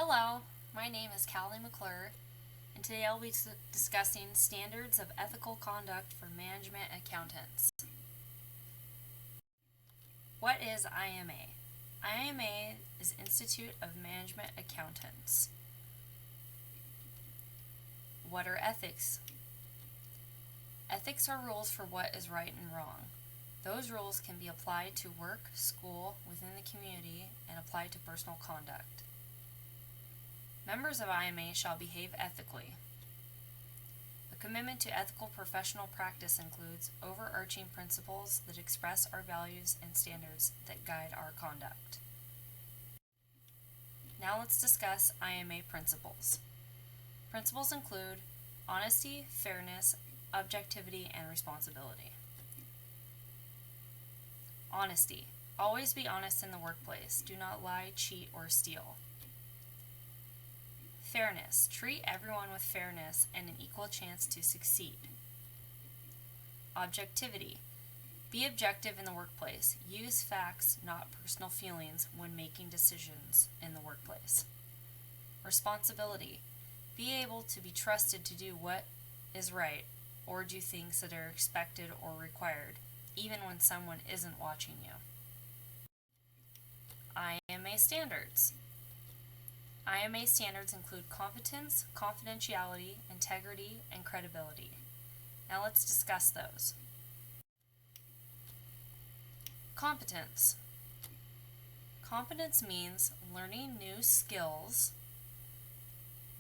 Hello, my name is Callie McClure, and today I'll be discussing standards of ethical conduct for management accountants. What is IMA? IMA is Institute of Management Accountants. What are ethics? Ethics are rules for what is right and wrong. Those rules can be applied to work, school, within the community, and applied to personal conduct. Members of IMA shall behave ethically. A commitment to ethical professional practice includes overarching principles that express our values and standards that guide our conduct. Now let's discuss IMA principles. Principles include honesty, fairness, objectivity, and responsibility. Honesty. Always be honest in the workplace. Do not lie, cheat, or steal. Fairness. Treat everyone with fairness and an equal chance to succeed. Objectivity. Be objective in the workplace. Use facts, not personal feelings, when making decisions in the workplace. Responsibility. Be able to be trusted to do what is right or do things that are expected or required, even when someone isn't watching you. IMA standards. IMA standards include competence, confidentiality, integrity, and credibility. Now let's discuss those. Competence. Competence means learning new skills,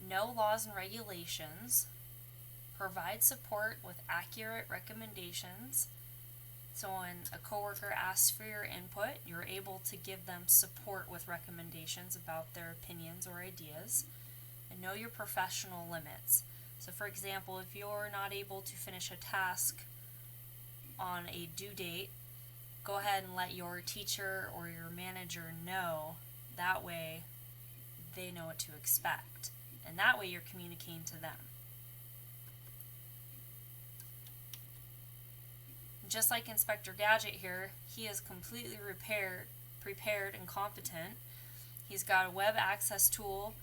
know laws and regulations, provide support with accurate recommendations. So when a coworker asks for your input, you're able to give them support with recommendations about their opinions or ideas, and know your professional limits. So for example, if you're not able to finish a task on a due date, go ahead and let your teacher or your manager know. That way they know what to expect, and that way you're communicating to them. Just like Inspector Gadget here, he is completely prepared and competent. He's got a web access tool,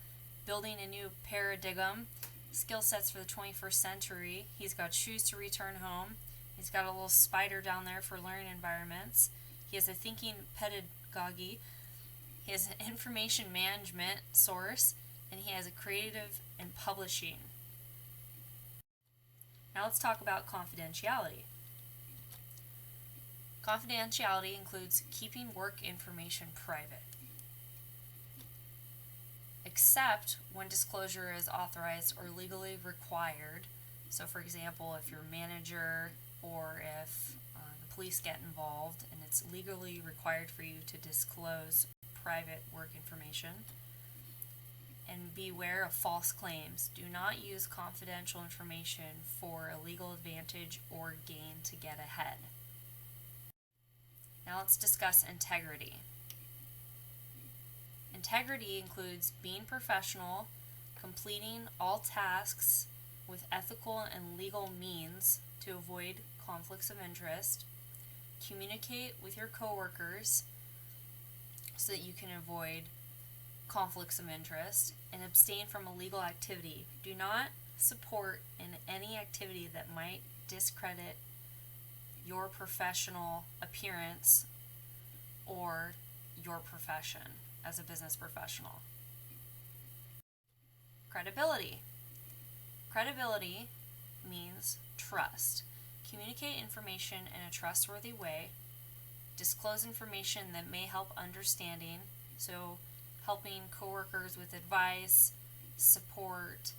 building a new paradigm, skill sets for the 21st century. He's got shoes to return home. He's got a little spider down there for learning environments. He has a thinking pedagogy. He has an information management source, and he has a creative and publishing. Now let's talk about confidentiality. Confidentiality includes keeping work information private, except when disclosure is authorized or legally required. So for example, if your manager or if the police get involved and it's legally required for you to disclose private work information. And beware of false claims. Do not use confidential information for a legal advantage or gain to get ahead. Now let's discuss integrity. Integrity includes being professional, completing all tasks with ethical and legal means to avoid conflicts of interest, communicate with your coworkers so that you can avoid conflicts of interest, and abstain from illegal activity. Do not support in any activity that might discredit your professional appearance or your profession as a business professional. Credibility. Credibility means trust. Communicate information in a trustworthy way. Disclose information that may help understanding, so helping coworkers with advice, support,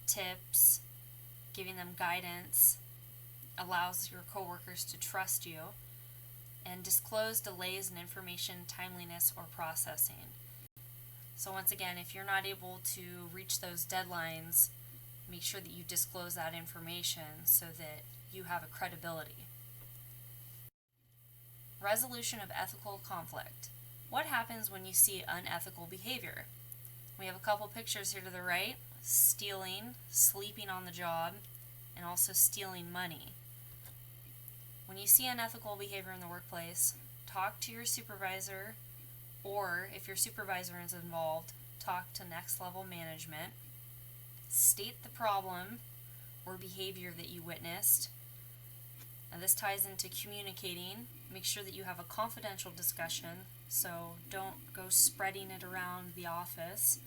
tips, giving them guidance, allows your coworkers to trust you, and disclose delays in information timeliness or processing. So once again, if you're not able to reach those deadlines, make sure that you disclose that information so that you have a credibility. Resolution of ethical conflict. What happens when you see unethical behavior? We have a couple pictures here to the right: stealing, sleeping on the job, and also stealing money. When you see unethical behavior in the workplace, talk to your supervisor, or if your supervisor is involved, talk to next level management. State the problem or behavior that you witnessed. And this ties into communicating. Make sure that you have a confidential discussion, so don't go spreading it around the office.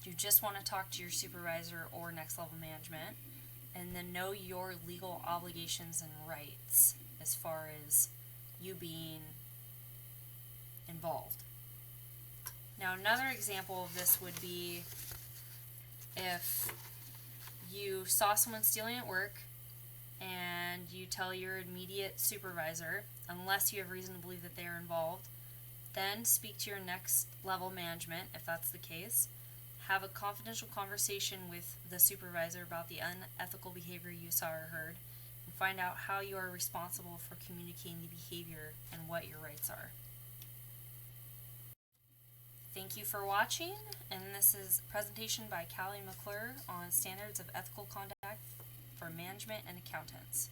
You just want to talk to your supervisor or next level management. And then know your legal obligations and rights as far as you being involved. Now, another example of this would be if you saw someone stealing at work and you tell your immediate supervisor, unless you have reason to believe that they are involved, then speak to your next level management if that's the case. Have a confidential conversation with the supervisor about the unethical behavior you saw or heard, and find out how you are responsible for communicating the behavior and what your rights are. Thank you for watching, and this is a presentation by Callie McClure on standards of ethical conduct for management and accountants.